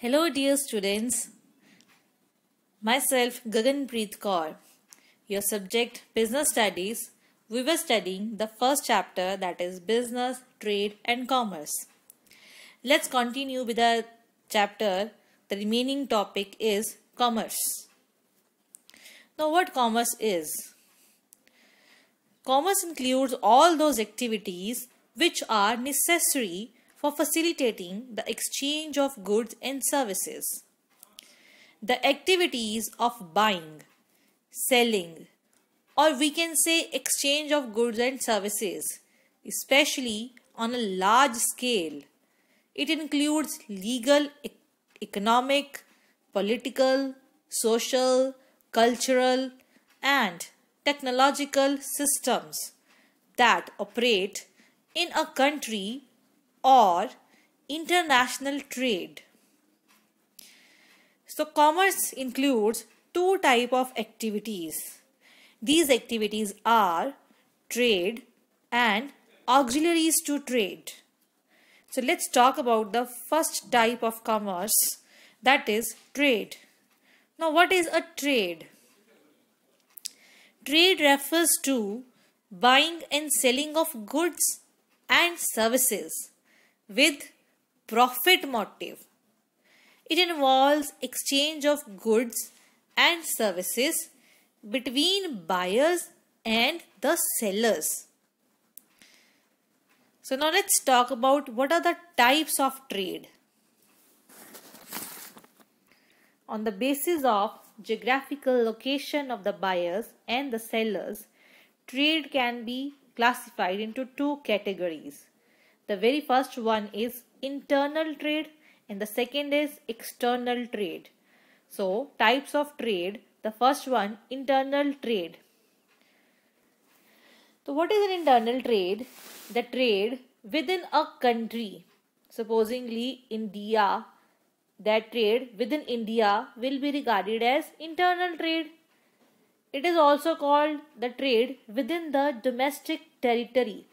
Hello, dear students. Myself, Gaganpreet Kaur. Your subject, Business Studies. We were studying the first chapter, that is Business, Trade and Commerce. Let's continue with the chapter. The remaining topic is Commerce. Now, what commerce is? Commerce includes all those activities which are necessary for facilitating the exchange of goods and services. The activities of buying, selling, or we can say exchange of goods and services, especially on a large scale. It includes legal, economic, political, social, cultural, and technological systems that operate in a country or international trade. So commerce includes two types of activities. These activities are trade and auxiliaries to trade. So let's talk about the first type of commerce, that is trade. Now what is a trade? Trade refers to buying and selling of goods and services with profit motive. It involves exchange of goods and services between buyers and the sellers. So now let's talk about what are the types of trade. On the basis of geographical location of the buyers and the sellers, trade can be classified into two categories. The very first one is internal trade and the second is external trade. So types of trade, the first one, internal trade. So what is an internal trade? The trade within a country. Supposingly India, that trade within India will be regarded as internal trade. It is also called the trade within the domestic territory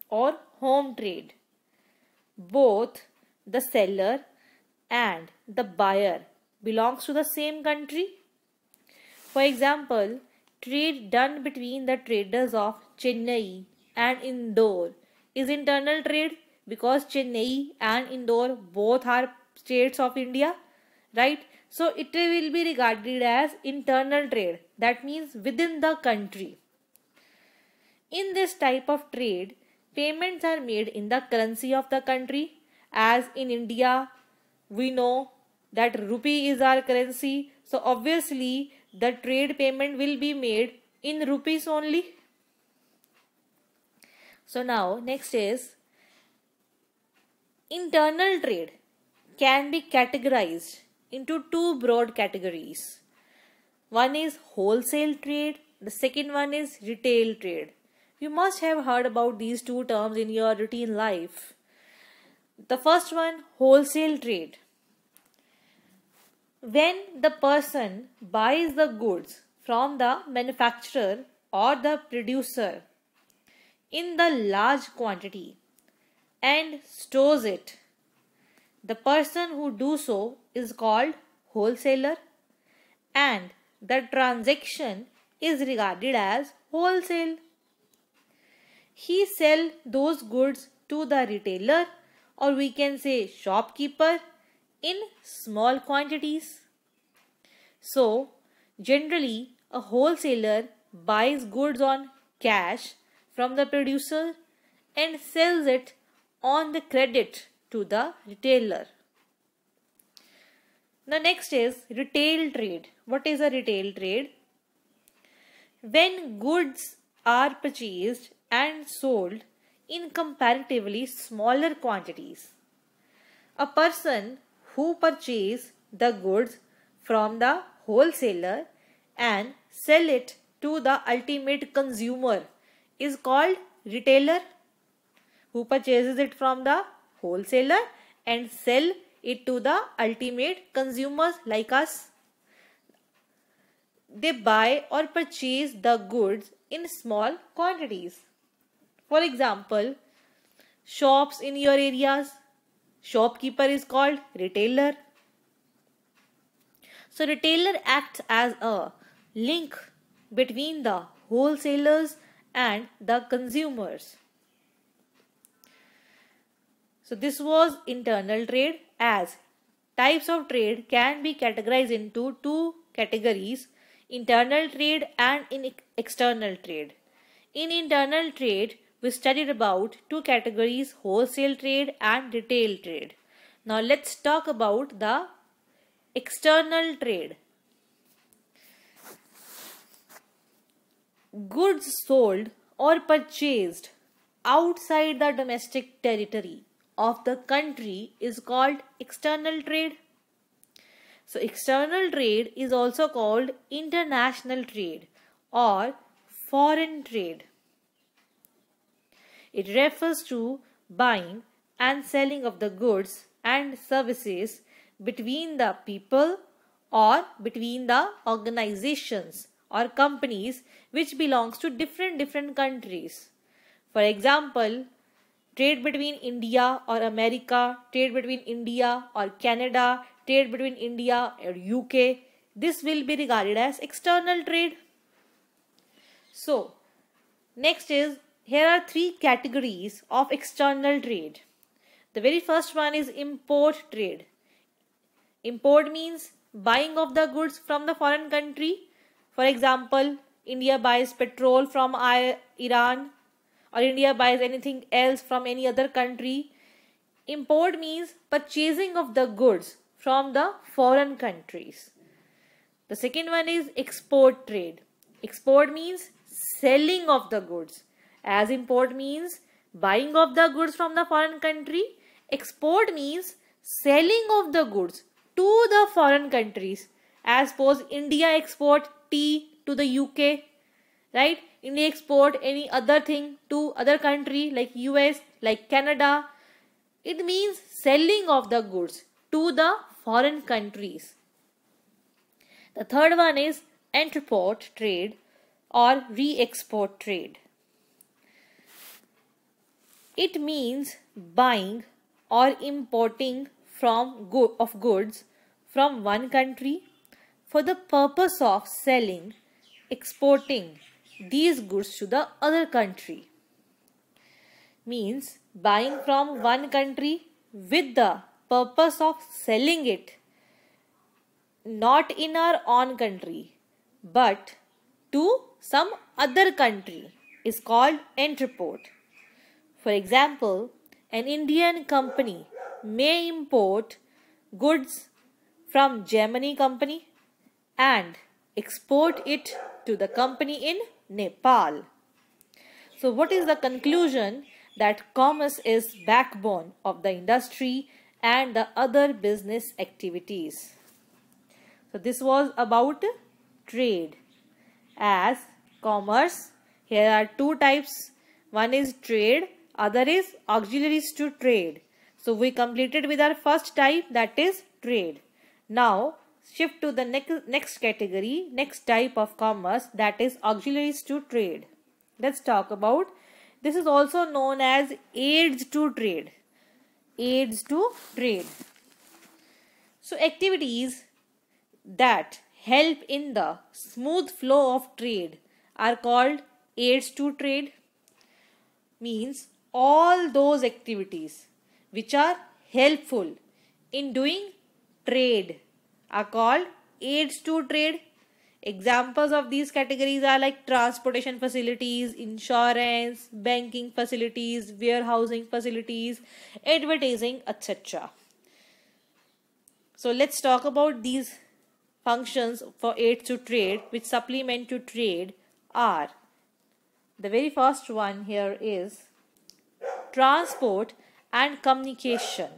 or home trade. Both the seller and the buyer belongs to the same country. For example, trade done between the traders of Chennai and Indore is internal trade because Chennai and Indore both are states of India, right? So it will be regarded as internal trade. That means within the country. In this type of trade, payments are made in the currency of the country. As in India, we know that rupee is our currency. So obviously, the trade payment will be made in rupees only. So now, next is internal trade can be categorized into two broad categories. One is wholesale trade, the second one is retail trade. You must have heard about these two terms in your routine life. The first one, wholesale trade. When the person buys the goods from the manufacturer or the producer in the large quantity and stores it, the person who do so is called wholesaler and the transaction is regarded as wholesale. He sells those goods to the retailer or we can say shopkeeper in small quantities. So, generally a wholesaler buys goods on cash from the producer and sells it on the credit to the retailer. The next is retail trade. What is a retail trade? When goods are purchased and sold in comparatively smaller quantities. A person who purchases the goods from the wholesaler and sell it to the ultimate consumer is called retailer. Who purchases it from the wholesaler and sell it to the ultimate consumers like us. They buy or purchase the goods in small quantities. For example, shops in your areas, shopkeeper is called retailer. So retailer acts as a link between the wholesalers and the consumers. So this was internal trade. As types of trade can be categorized into two categories: internal trade and external trade. In internal trade, we studied about two categories: wholesale trade and retail trade. Now let's talk about the external trade. Goods sold or purchased outside the domestic territory of the country is called external trade. So external trade is also called international trade or foreign trade. It refers to buying and selling of the goods and services between the people or between the organizations or companies which belongs to different countries. For example, trade between India or America, trade between India or Canada, trade between India or UK. This will be regarded as external trade. So, next is, here are three categories of external trade. The very first one is import trade. Import means buying of the goods from the foreign country. For example, India buys petrol from Iran, or India buys anything else from any other country. Import means purchasing of the goods from the foreign countries. The second one is export trade. Export means selling of the goods. As import means buying of the goods from the foreign country, export means selling of the goods to the foreign countries. As suppose India export tea to the UK, right? India export any other thing to other country like US, like Canada. It means selling of the goods to the foreign countries. The third one is entrepot trade or re-export trade. It means buying or importing of goods from one country for the purpose of selling, exporting these goods to the other country. Means buying from one country with the purpose of selling it not in our own country but to some other country is called entrepot. For example, an Indian company may import goods from Germany company and export it to the company in Nepal. So what is the conclusion? That commerce is backbone of the industry and the other business activities. So this was about trade. As commerce, here are two types. One is trade, other is auxiliaries to trade. So we completed with our first type, that is trade. Now shift to the next category, next type of commerce, that is auxiliaries to trade. Let's talk about, this is also known as aids to trade. Aids to trade. So activities that help in the smooth flow of trade are called aids to trade. Means all those activities which are helpful in doing trade are called aids to trade. Examples of these categories are like transportation facilities, insurance, banking facilities, warehousing facilities, advertising, etc. So let's talk about these functions for aids to trade which supplement to trade are. The very first one here is transport and communication.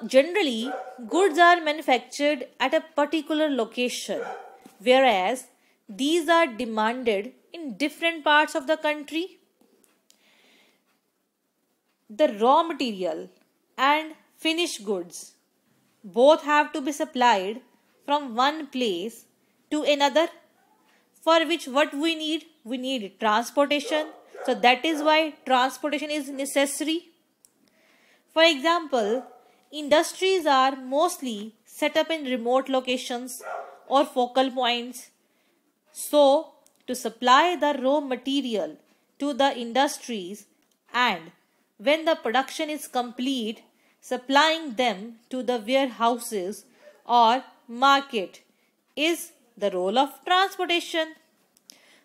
Generally, goods are manufactured at a particular location, whereas these are demanded in different parts of the country. The raw material and finished goods both have to be supplied from one place to another, for which what we need? We need transportation. So that is why transportation is necessary. For example, Industries are mostly set up in remote locations or focal points. So, to supply the raw material to the industries, and when the production is complete, supplying them to the warehouses or market is the role of transportation.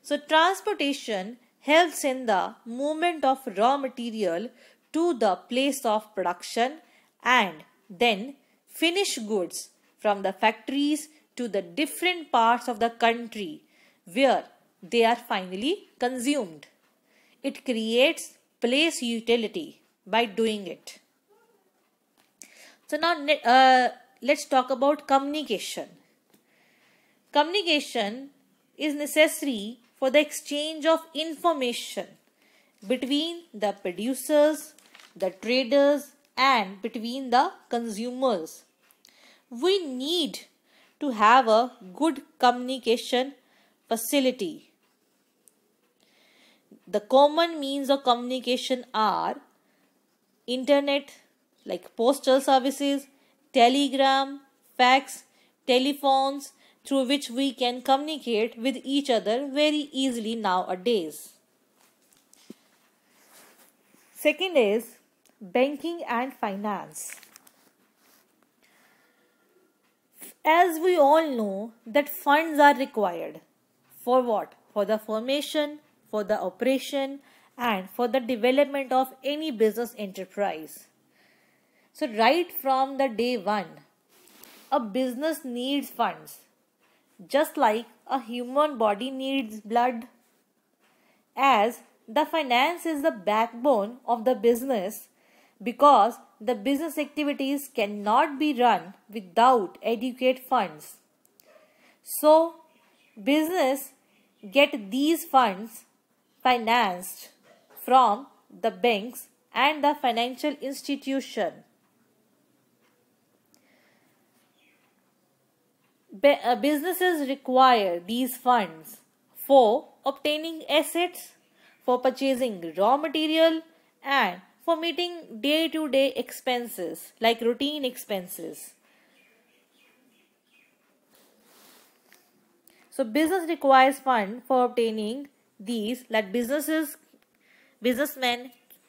So, transportation helps in the movement of raw material to the place of production and then finished goods from the factories to the different parts of the country where they are finally consumed. It creates place utility by doing it. So, now let's talk about communication. Communication is necessary for the exchange of information between the producers, the traders, and between the consumers. We need to have a good communication facility. The common means of communication are internet, like postal services, telegram, fax, telephones, through which we can communicate with each other very easily nowadays. Second is banking and finance. As we all know that funds are required for what? For the formation, for the operation, and for the development of any business enterprise. So right from the day one, a business needs funds. Just like a human body needs blood, as the finance is the backbone of the business, because the business activities cannot be run without adequate funds. So, business get these funds financed from the banks and the financial institution. Businesses require these funds for obtaining assets, for purchasing raw material, and for meeting day-to-day expenses like routine expenses. So business requires fund for obtaining these, like businessmen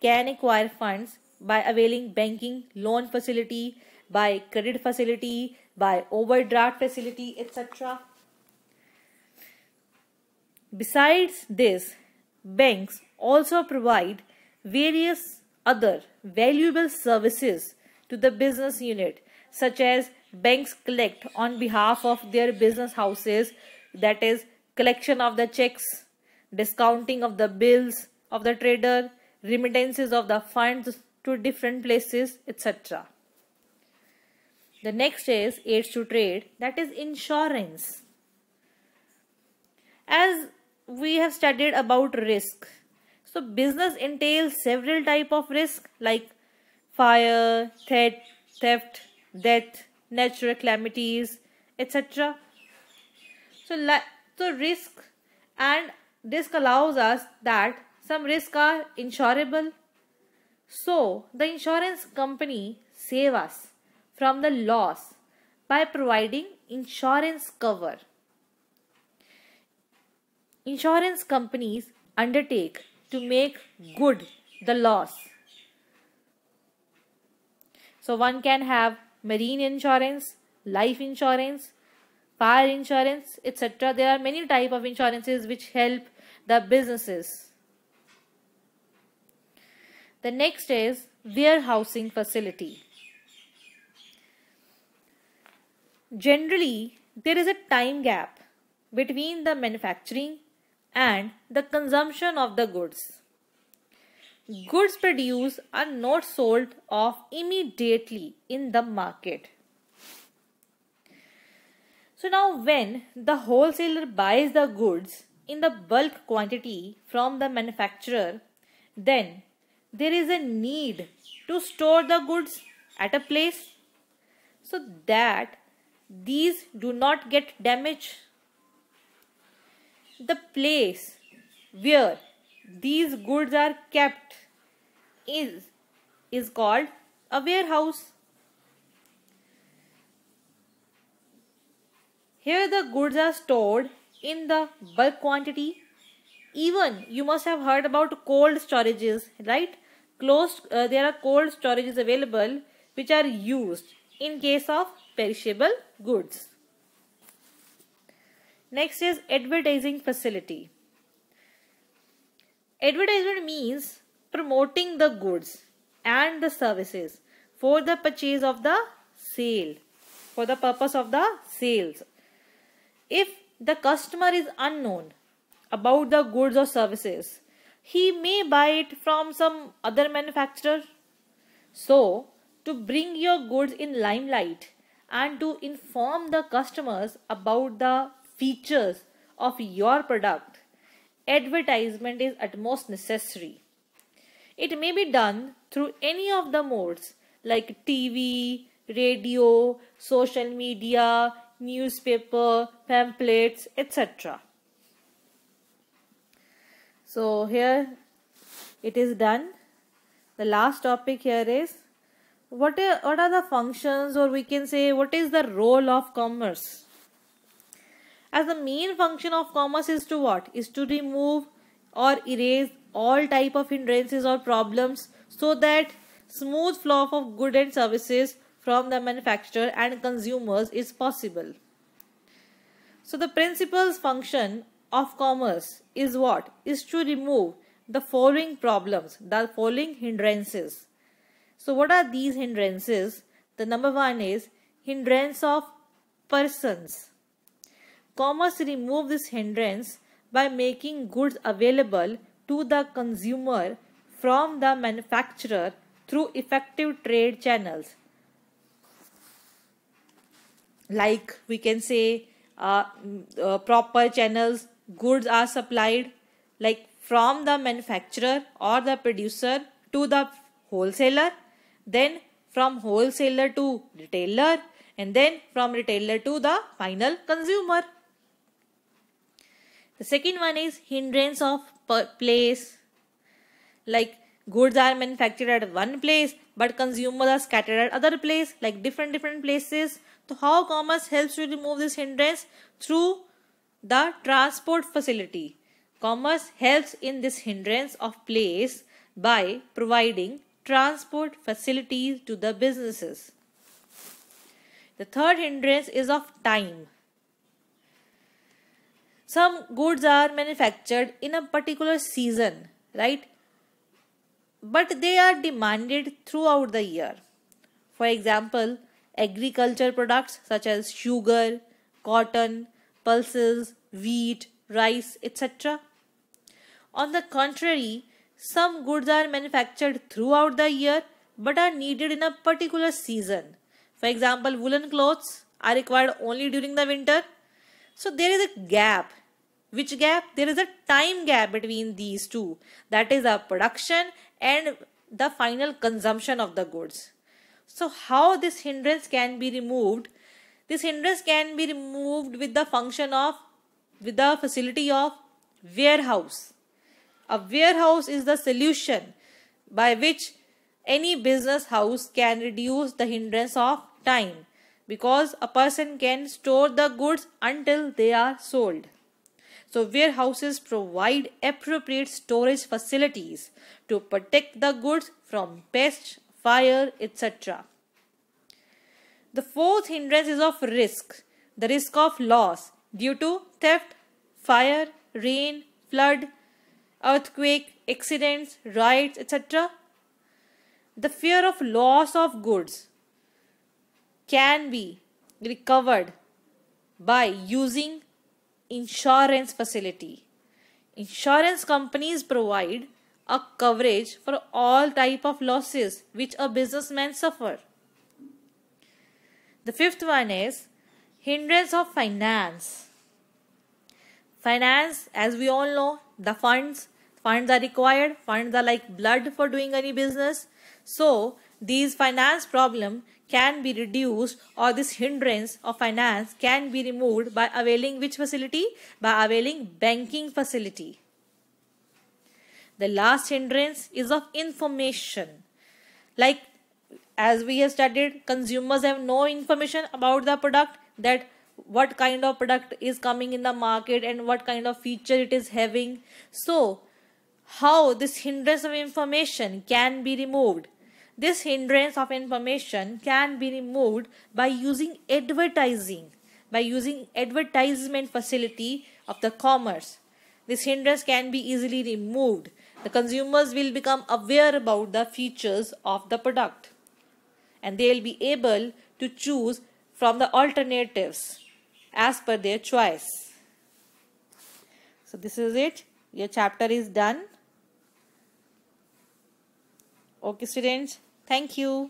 can acquire funds by availing banking loan facility, by credit facility, by overdraft facility, etc. Besides this, banks also provide various other valuable services to the business unit, such as banks collect on behalf of their business houses, that is, collection of the checks, discounting of the bills of the trader, remittances of the funds to different places, etc. The next is aids to trade, that is insurance. As we have studied about risk, so business entails several type of risk like fire, theft, death, natural calamities, etc. So risk and risk allows us that some risks are insurable. So the insurance company save us from the loss by providing insurance cover. Insurance companies undertake to make good the loss. So one can have marine insurance, life insurance, fire insurance, etc. There are many types of insurances which help the businesses. The next is warehousing facility. Generally, there is a time gap between the manufacturing and the consumption of the goods. Goods produced are not sold off immediately in the market. So now when the wholesaler buys the goods in the bulk quantity from the manufacturer, then there is a need to store the goods at a place so that these do not get damaged. The place where these goods are kept is called a warehouse. Here the goods are stored in the bulk quantity. Even you must have heard about cold storages, right? There are cold storages available which are used in case of perishable goods. Next is advertising facility. Advertisement means promoting the goods and the services for the purchase of the sale, for the purpose of the sales. If the customer is unknown about the goods or services, he may buy it from some other manufacturer. So, to bring your goods in limelight and to inform the customers about the features of your product, advertisement is utmost necessary. It may be done through any of the modes like TV, radio, social media, newspaper, pamphlets, etc. So here it is done. The last topic here is what are the functions, or we can say what is the role of commerce. As the main function of commerce is to what? Is to remove or erase all type of hindrances or problems so that smooth flow of goods and services from the manufacturer and consumers is possible. So the principal function of commerce is what? Is to remove the following problems, the following hindrances. So what are these hindrances? The number one is hindrance of persons. Commerce removes this hindrance by making goods available to the consumer from the manufacturer through effective trade channels. Like we can say proper channels, goods are supplied like from the manufacturer or the producer to the wholesaler, then from wholesaler to retailer, and then from retailer to the final consumer. The second one is hindrance of place. Like goods are manufactured at one place but consumers are scattered at other place, like different places. So how commerce helps to remove this hindrance? Through the transport facility. Commerce helps in this hindrance of place by providing transport facilities to the businesses. The third hindrance is of time. Some goods are manufactured in a particular season, right? But they are demanded throughout the year. For example, agriculture products such as sugar, cotton, pulses, wheat, rice, etc. On the contrary, some goods are manufactured throughout the year but are needed in a particular season. For example, woolen clothes are required only during the winter. So there is a gap. Which gap? There is a time gap between these two. That is the production and the final consumption of the goods. So how this hindrance can be removed? This hindrance can be removed with the facility of warehouse. A warehouse is the solution by which any business house can reduce the hindrance of time, because a person can store the goods until they are sold. So warehouses provide appropriate storage facilities to protect the goods from pests, fire, etc. The fourth hindrance is of risk. The risk of loss due to theft, fire, rain, flood, earthquake, accidents, riots, etc. The fear of loss of goods can be recovered by using insurance facility. Insurance companies provide a coverage for all type of losses which a businessman suffer. The fifth one is hindrance of finance. Finance, as we all know, the funds are required. Funds are like blood for doing any business. So these finance problem can be reduced, or this hindrance of finance can be removed by availing which facility? By availing banking facility. The last hindrance is of information. Like as we have studied, consumers have no information about the product, that what kind of product is coming in the market and what kind of feature it is having. So how this hindrance of information can be removed? This hindrance of information can be removed by using advertising, by using advertisement facility of the commerce. This hindrance can be easily removed. The consumers will become aware about the features of the product and they will be able to choose from the alternatives as per their choice. So this is it. Your chapter is done. Okay students, thank you.